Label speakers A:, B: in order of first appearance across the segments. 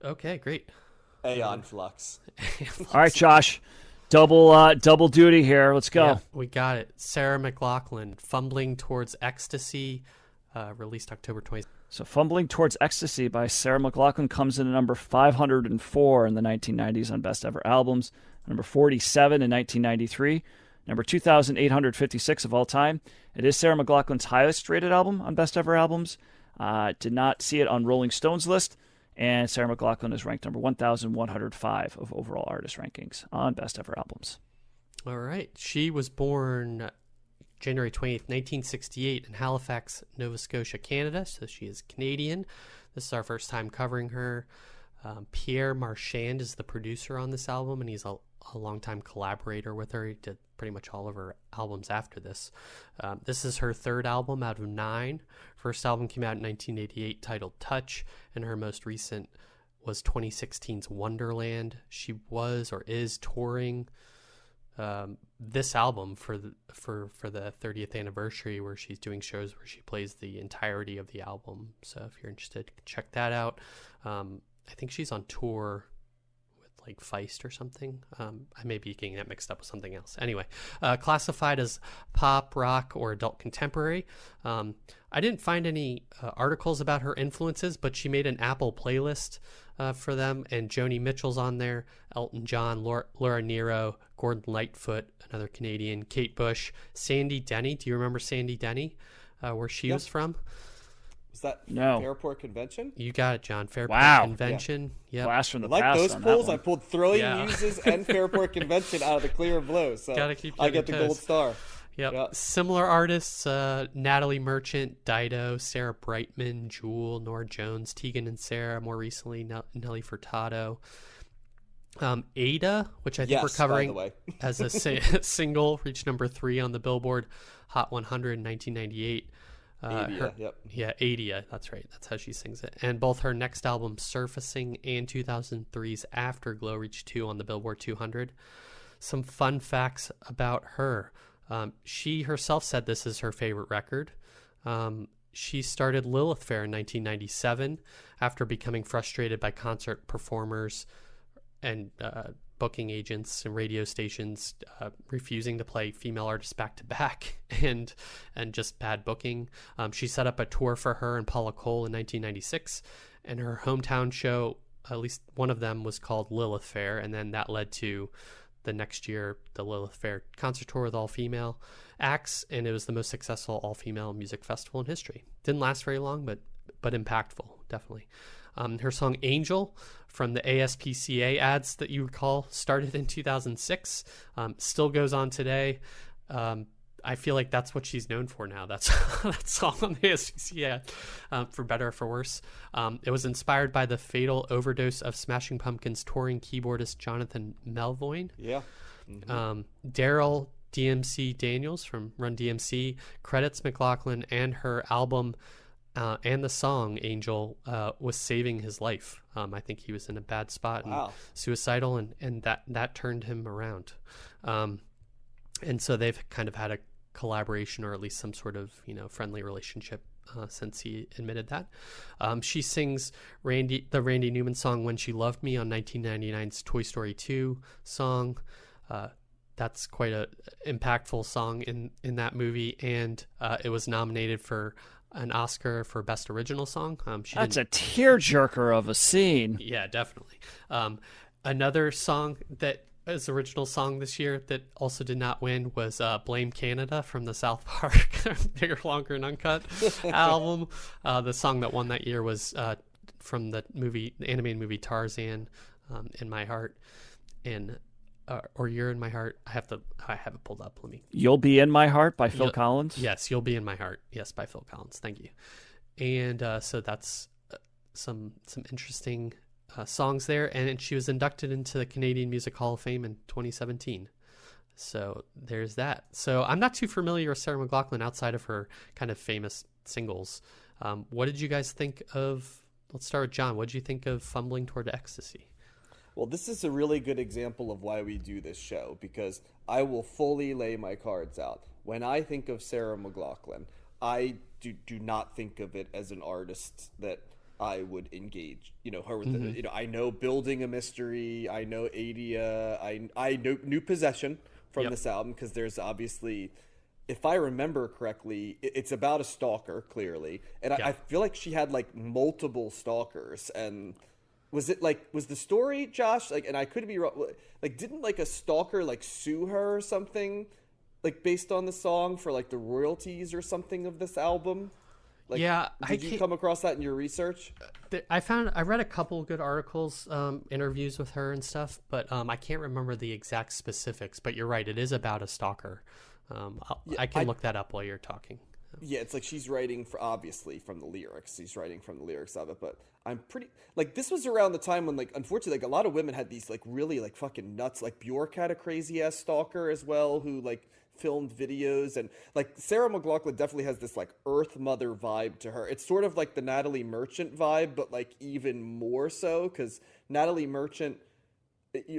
A: Okay, great.
B: Aeon Flux.
C: All right, Josh. Double duty here. Let's go.
A: Yeah, we got it. Sarah McLachlan, Fumbling Towards Ecstasy, released October 20th.
C: So Fumbling Towards Ecstasy by Sarah McLachlan comes in at number 504 in the 1990s on Best Ever Albums, number 47 in 1993, number 2,856 of all time. It is Sarah McLachlan's highest rated album on Best Ever Albums. Did not see it on Rolling Stone's list, and Sarah McLachlan is ranked number 1,105 of overall artist rankings on Best Ever Albums.
A: All right. She was born January 20th, 1968 in Halifax, Nova Scotia, Canada. So she is Canadian. This is our first time covering her. Pierre Marchand is the producer on this album, and he's a longtime collaborator with her. He did pretty much all of her albums after this. This is her third album out of 9. First album came out in 1988 titled Touch, and her most recent was 2016's Wonderland. She was or is touring this album for the 30th anniversary, where she's doing shows where she plays the entirety of the album. So if you're interested, check that out. I think she's on tour with like Feist or something. I may be getting that mixed up with something else. Anyway, classified as pop, rock, or adult contemporary. I didn't find any articles about her influences, but she made an Apple playlist for them, and Joni Mitchell's on there, Elton John, Laura Nyro, Gordon Lightfoot, another Canadian, Kate Bush, Sandy Denny. Do you remember Sandy Denny, where she was from?
B: Was that
C: No.
B: Fairport Convention?
A: You got it, John. Fairport
C: Wow.
A: Convention. Yeah.
C: Blast from the
B: Like
C: past
B: those
C: on
B: polls,
C: that
B: I
C: one.
B: pulled Throwing
A: Yeah.
B: Muses and Fairport Convention out of the clear blue. So
A: Gotta keep you
B: I
A: on
B: get the
A: your
B: gold
A: toes.
B: star.
A: Yep.
B: Yeah.
A: Similar artists, Natalie Merchant, Dido, Sarah Brightman, Jewel, Nora Jones, Tegan and Sarah, more recently, Nelly Furtado. Ada, which I think we're
B: Yes, by
A: covering
B: the way.
A: as a single, reached number 3 on the Billboard Hot 100 in 1998.
B: Adia, yep.
A: Yeah, Adia, that's right. That's how she sings it. And both her next album, Surfacing, and 2003's Afterglow reached 2 on the Billboard 200. Some fun facts about her. She herself said this is her favorite record. She started Lilith Fair in 1997 after becoming frustrated by concert performers and booking agents and radio stations refusing to play female artists back to back, and just bad booking. She set up a tour for her and Paula Cole in 1996, and her hometown show, at least one of them, was called Lilith Fair, and then that led to the next year the Lilith Fair concert tour with all female acts, and it was the most successful all female music festival in history. Didn't last very long, but impactful, definitely. Her song Angel from the ASPCA ads that you recall started in 2006, still goes on today. I feel like that's what she's known for now. That's that song on the ASPCA, for better or for worse. It was inspired by the fatal overdose of Smashing Pumpkins touring keyboardist Jonathan Melvoin.
B: Yeah.
A: Daryl DMC Daniels from Run DMC credits McLachlan and her album and the song Angel was saving his life. I think he was in a bad spot and suicidal, and that turned him around. And so they've kind of had a collaboration, or at least some sort of friendly relationship since he admitted that. She sings the Randy Newman song When She Loved Me on 1999's Toy Story 2 song. That's quite a impactful song in that movie, and it was nominated for an Oscar for Best Original Song.
C: That's a tearjerker of a scene.
A: Yeah, definitely. Another song that is original song this year that also did not win was Blame Canada from the South Park Bigger, Longer, and Uncut album. The song that won that year was from the animated movie Tarzan, In My Heart, and or You're in My Heart. I have it pulled up. Let me.
C: You'll Be in My Heart by Phil Collins.
A: Yes, You'll Be in My Heart. Yes, by Phil Collins. Thank you. And so that's some interesting songs there. And she was inducted into the Canadian Music Hall of Fame in 2017. So there's that. So I'm not too familiar with Sarah McLachlan outside of her kind of famous singles. What did you guys think of? Let's start with John. What did you think of Fumbling Toward Ecstasy?
B: Well, this is a really good example of why we do this show, because I will fully lay my cards out. When I think of Sarah McLachlan, I do not think of it as an artist that I would engage, her with the, I know Building a Mystery, I know Adia, I know New Possession from this album, because there's obviously, if I remember correctly, it's about a stalker, clearly, and I feel like she had like multiple stalkers. And was the story, Josh, like, and I could be wrong, like, didn't like a stalker like sue her or something, like based on the song for like the royalties or something of this album? Like, did you come across that in your research?
A: I read a couple good articles, interviews with her and stuff, but I can't remember the exact specifics. But you're right, it is about a stalker. I can look that up while you're talking.
B: Yeah, it's like she's writing obviously from the lyrics. She's writing from the lyrics of it, but I'm pretty like, this was around the time when, like, unfortunately, like, a lot of women had these like really like fucking nuts. Like Bjork had a crazy ass stalker as well, who like filmed videos, and like Sarah McLachlan definitely has this like Earth Mother vibe to her. It's sort of like the Natalie Merchant vibe, but like even more so, because Natalie Merchant,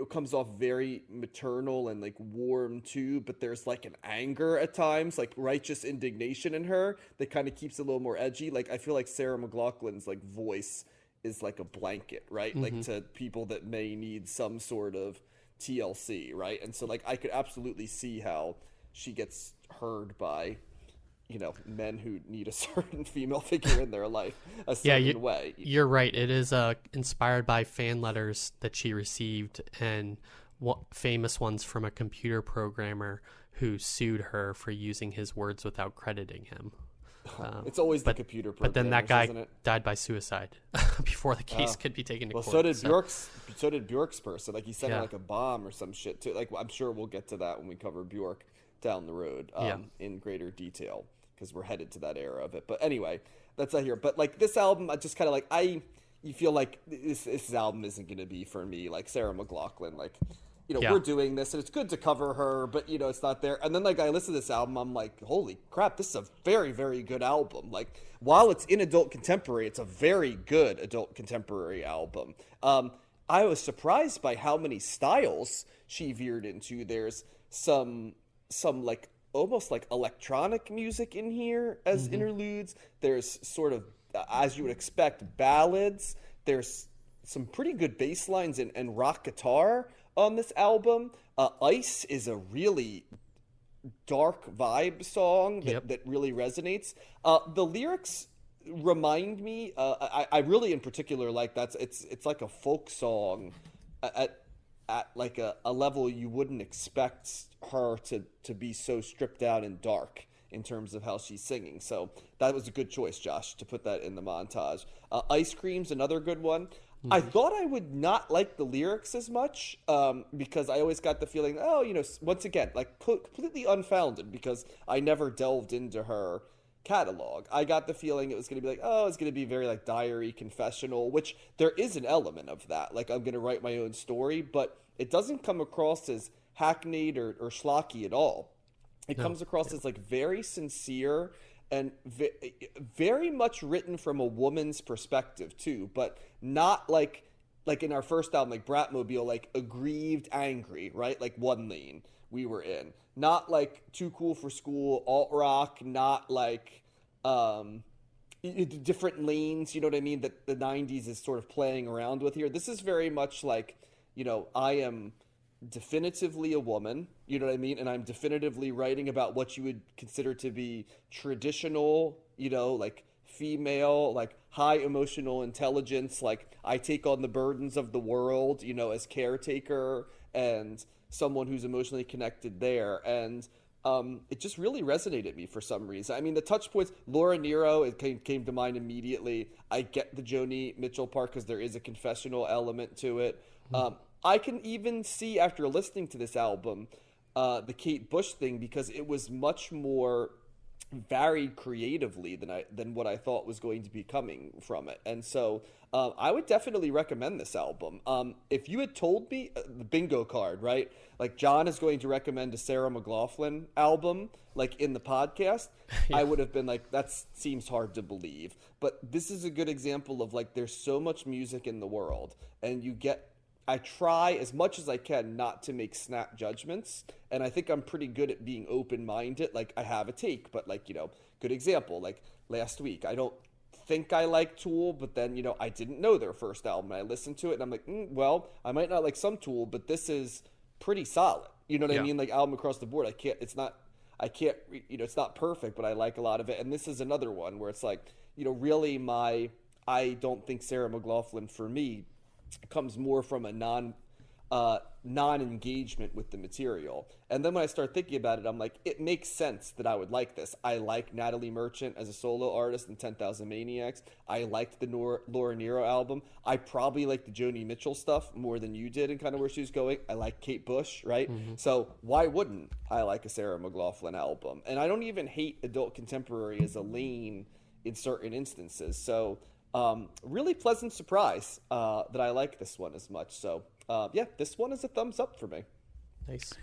B: comes off very maternal and like warm too, but there's like an anger at times, like righteous indignation in her that kind of keeps it a little more edgy. Like I feel like Sarah McLachlan's like voice is like a blanket, right? Like to people that may need some sort of TLC, right? And so like I could absolutely see how she gets heard by, men who need a certain female figure in their life a certain way.
A: You're right. It is inspired by fan letters that she received, and famous ones from a computer programmer who sued her for using his words without crediting him.
B: It's always the computer programmer.
A: But then that guy died by suicide before the case could be taken to court.
B: So did Bjork's person. Like he sent her like a bomb or some shit too. Like I'm sure we'll get to that when we cover Bjork down the road in greater detail, because we're headed to that era of it. But anyway, that's not here. But like this album, I just kind of like, you feel like this album isn't going to be for me. Like Sarah McLachlan, like, we're doing this and it's good to cover her, but it's not there. And then like I listen to this album, I'm like, holy crap, this is a very, very good album. Like while it's in adult contemporary, it's a very good adult contemporary album. I was surprised by how many styles she veered into. There's some like almost like electronic music in here as interludes. There's sort of, as you would expect, ballads. There's some pretty good bass lines and rock guitar on this album. Ice is a really dark vibe song that really resonates. The lyrics remind me, I really in particular like that. It's like a folk song at like a level you wouldn't expect her to be so stripped down and dark in terms of how she's singing. So that was a good choice, Josh, to put that in the montage. Ice Cream's another good one. I thought I would not like the lyrics as much, because I always got the feeling, once again, like completely unfounded, because I never delved into her catalog. I got the feeling it was going to be like, it's going to be very like diary confessional, which there is an element of that. Like I'm going to write my own story, but it doesn't come across as hackneyed or schlocky at all. It comes across as like very sincere and very much written from a woman's perspective too, but not like in our first album, like Bratmobile, like aggrieved, angry, right? Like One Lane we were in. Not like Too Cool for School, alt rock, not like different lanes, you know what I mean, that the 90s is sort of playing around with here. This is very much like, I am definitively a woman, you know what I mean, and I'm definitively writing about what you would consider to be traditional, like female, like high emotional intelligence, like I take on the burdens of the world, as caretaker and someone who's emotionally connected there. And it just really resonated with me for some reason. I mean, the touch points, Laura Nyro, it came to mind immediately. I get the Joni Mitchell part because there is a confessional element to it. I can even see, after listening to this album, the Kate Bush thing, because it was much more varied creatively than what I thought was going to be coming from it. And so I would definitely recommend this album. If you had told me, the bingo card, right? Like John is going to recommend a Sarah McLachlan album, like in the podcast, I would have been like, that seems hard to believe. But this is a good example of like, there's so much music in the world, and I try as much as I can not to make snap judgments, and I think I'm pretty good at being open-minded. Like I have a take, but like, good example, like last week, I don't think I like Tool, but then, I didn't know their first album. And I listened to it and I'm like, well, I might not like some Tool, but this is pretty solid. You know what I mean? Like, album across the board. It's not perfect, but I like a lot of it. And this is another one where it's like, really I don't think Sarah McLachlan for me comes more from a non-engagement with the material. And then when I start thinking about it, I'm like, it makes sense that I would like this. I like Natalie Merchant as a solo artist in 10,000 Maniacs. I liked the Laura Nyro album. I probably like the Joni Mitchell stuff more than you did and kind of where she was going. I like Kate Bush, right? So why wouldn't I like a Sarah McLachlan album? And I don't even hate adult contemporary as a lane in certain instances. So really pleasant surprise that I like this one as much. So this one is a thumbs up for me.
A: Nice.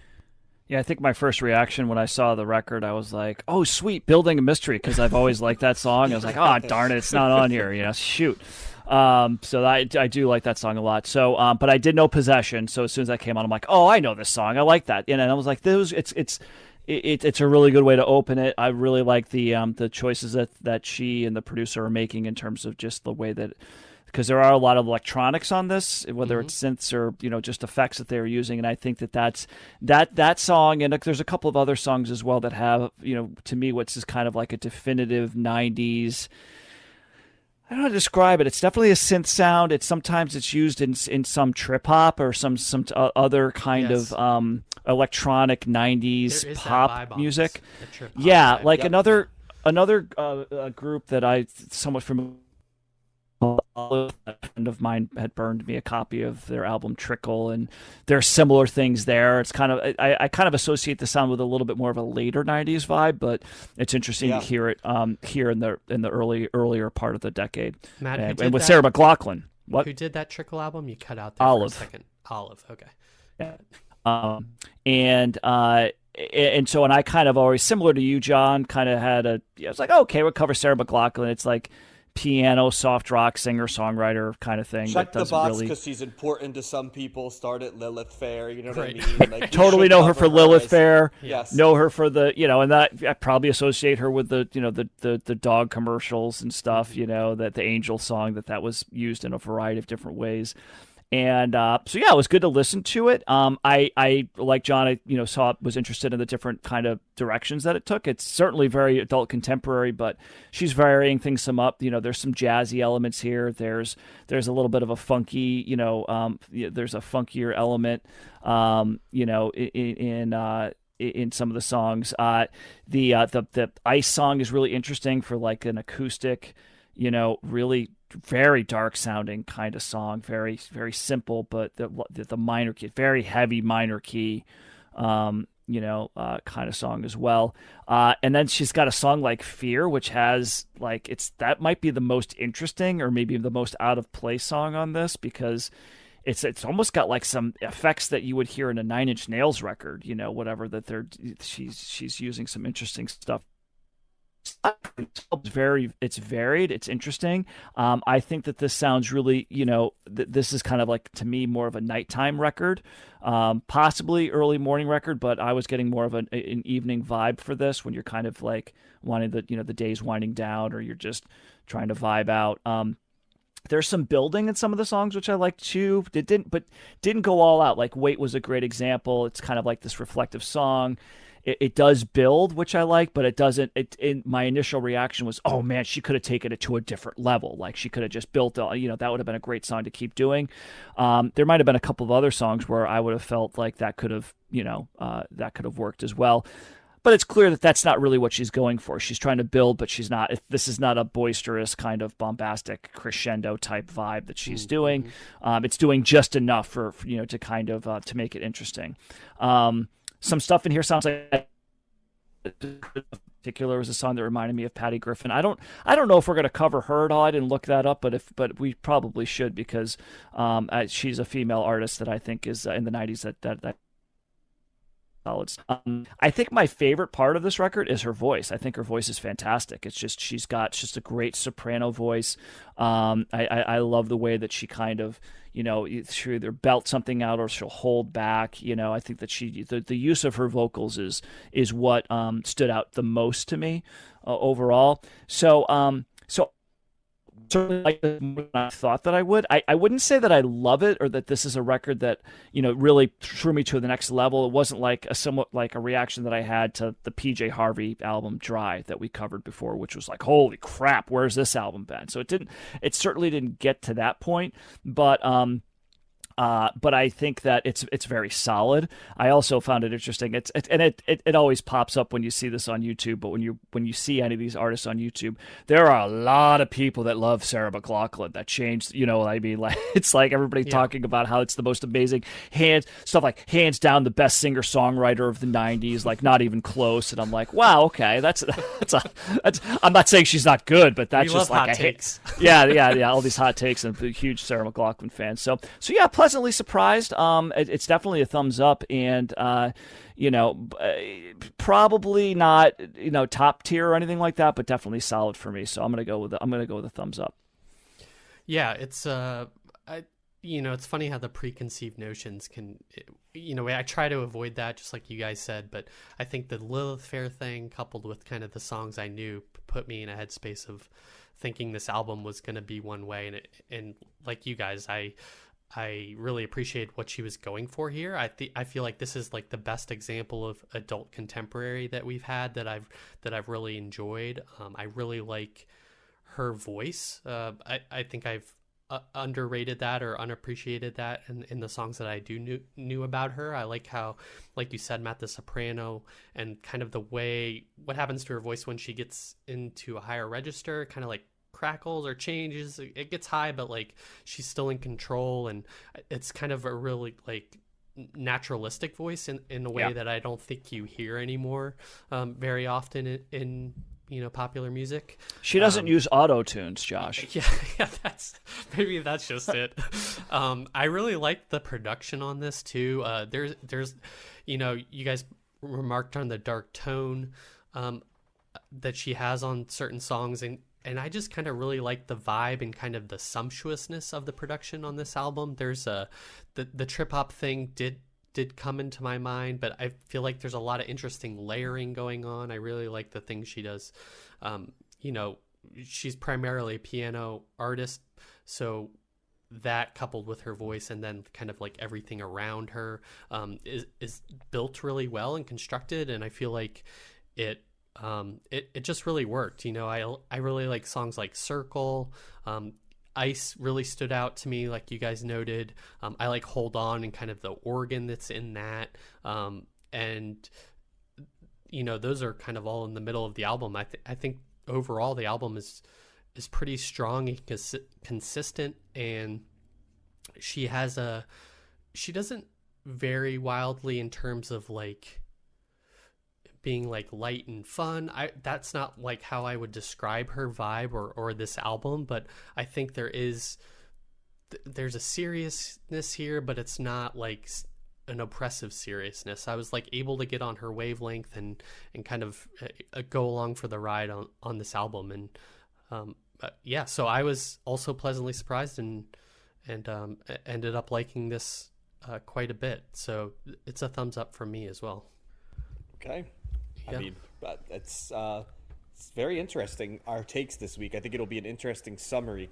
C: Yeah, I think my first reaction when I saw the record, I was like, oh, sweet, Building a Mystery, because I've always liked that song. I was like, oh, darn it, it's not on here, shoot. So I do like that song a lot. So, but I did know Possession, so as soon as that came on, I'm like, oh, I know this song, I like that. And I was like, it's a really good way to open it. I really like the choices that she and the producer are making in terms of just the way that, because there are a lot of electronics on this, whether it's synths or just effects that they're using, and I think that's that song, and there's a couple of other songs as well that have to me what's is kind of like a definitive '90s. I don't know how to describe it. It's definitely a synth sound. Sometimes it's used in some trip hop or some other kind of electronic friends pop music. Yeah, like another group that I somewhat familiar. A friend of mine had burned me a copy of their album Trickle, and there are similar things there. It's kind of I kind of associate the sound with a little bit more of a later '90s vibe, but it's interesting to hear it here in the earlier part of the decade.
A: Matt,
C: and with Sarah McLachlan. What?
A: Who did that Trickle album? You cut out there
C: Olive.
A: for a second. Olive. Okay.
C: Yeah. And so I kind of always, similar to you, John, kind of had I was like, okay, we'll cover Sarah McLachlan. It's like piano, soft rock, singer-songwriter kind of thing.
B: Check the box because he's important to some people. Start at Lilith Fair, you know what I mean? Like,
C: totally know her for Lilith Fair.
B: Yes.
C: Know her for the, and that I probably associate her with the, the dog commercials and stuff, that the Angel song that was used in a variety of different ways. And so it was good to listen to it. I like John, was interested in the different kind of directions that it took. It's certainly very adult contemporary, but she's varying things some up. There's some jazzy elements here. There's a little bit of a funky, there's a funkier element, in some of the songs. The Ice song is really interesting for like an acoustic, really very dark sounding kind of song, very, very simple, but the minor key, very heavy minor key, kind of song as well. And then she's got a song like Fear, which has that might be the most interesting or maybe the most out of place song on this, because it's almost got like some effects that you would hear in a Nine Inch Nails record, whatever that she's using some interesting stuff. It's varied, it's interesting. I think that this sounds really, this is kind of like, to me, more of a nighttime record, possibly early morning record, but I was getting more of an evening vibe for this, when you're kind of like wanting the day's winding down, or you're just trying to vibe out. There's some building in some of the songs, which I like too. Didn't go all out. Like Wait was a great example. It's kind of like this reflective song. It does build, which I like, but it doesn't. My initial reaction was, oh man, she could have taken it to a different level. Like she could have just built, that would have been a great song to keep doing. There might have been a couple of other songs where I would have felt like that could have, worked as well. But it's clear that that's not really what she's going for. She's trying to build, but she's not. This is not a boisterous kind of bombastic crescendo type vibe that she's doing. It's doing just enough for to kind of to make it interesting. Some stuff in here sounds like, in particular, was a song that reminded me of Patty Griffin. I don't know if we're going to cover her at all. I didn't look that up, but we probably should, because she's a female artist that I think is in the '90s that I think my favorite part of this record is her voice. I think her voice is fantastic. It's just she's a great soprano voice. I love the way that she kind of she'll either belt something out or she'll hold back. I think that the use of her vocals is what stood out the most to me overall. So certainly like it more than I thought that I would. I wouldn't say that I love it or that this is a record that, really threw me to the next level. It wasn't like somewhat like a reaction that I had to the PJ Harvey album Dry that we covered before, which was like, holy crap, where's this album been? So it certainly didn't get to that point, but I think that it's very solid. I also found it interesting. It always pops up when you see this on YouTube. But when you see any of these artists on YouTube, there are a lot of people that love Sarah McLachlan that changed. Like it's like everybody talking about how it's the most amazing hands down the best singer songwriter of the '90s. Like not even close. And I'm like, wow, okay, that's. I'm not saying she's not good, but that's
A: we
C: just
A: love
C: like
A: hot takes.
C: Yeah. All these hot takes, and I'm a huge Sarah McLachlan fan. So yeah. Pleasantly surprised. It's definitely a thumbs up, and probably not top tier or anything like that, but definitely solid for me. So I'm gonna go with a thumbs up.
A: Yeah, it's it's funny how the preconceived notions can, I try to avoid that, just like you guys said, but I think the Lilith Fair thing, coupled with kind of the songs I knew, put me in a headspace of thinking this album was going to be one way, and like you guys, I really appreciate what she was going for here. I feel like this is like the best example of adult contemporary that we've had that I've really enjoyed. I really like her voice. I think I've underrated that or unappreciated that in the songs that I knew about her. I like how, like you said, Matt, the soprano and kind of the way what happens to her voice when she gets into a higher register, kind of like crackles or changes. It gets high, but like she's still in control, and it's kind of a really like naturalistic voice in a way that I don't think you hear anymore very often in popular music.
C: She doesn't use auto tunes, Josh.
A: Yeah, that's just it. I really like the production on this too. There's you guys remarked on the dark tone that she has on certain songs, and I just kind of really like the vibe and kind of the sumptuousness of the production on this album. There's the trip hop thing did come into my mind, but I feel like there's a lot of interesting layering going on. I really like the things she does. She's primarily a piano artist, so that coupled with her voice and then kind of like everything around her is built really well and constructed, and I feel like it just really worked. I really like songs like Circle. Ice really stood out to me, like you guys noted. I like Hold On and kind of the organ that's in that. And those are kind of all in the middle of the album. I think overall the album is pretty strong and consistent, and she doesn't vary wildly in terms of like being like light and fun. That's not like how I would describe her vibe or this album, but I think there's a seriousness here, but it's not like an oppressive seriousness. I was like able to get on her wavelength and kind of go along for the ride on this album, and so I was also pleasantly surprised and ended up liking this quite a bit. So it's a thumbs up from me as well.
B: Okay. I mean, it's very interesting, our takes this week. I think it'll be an interesting summary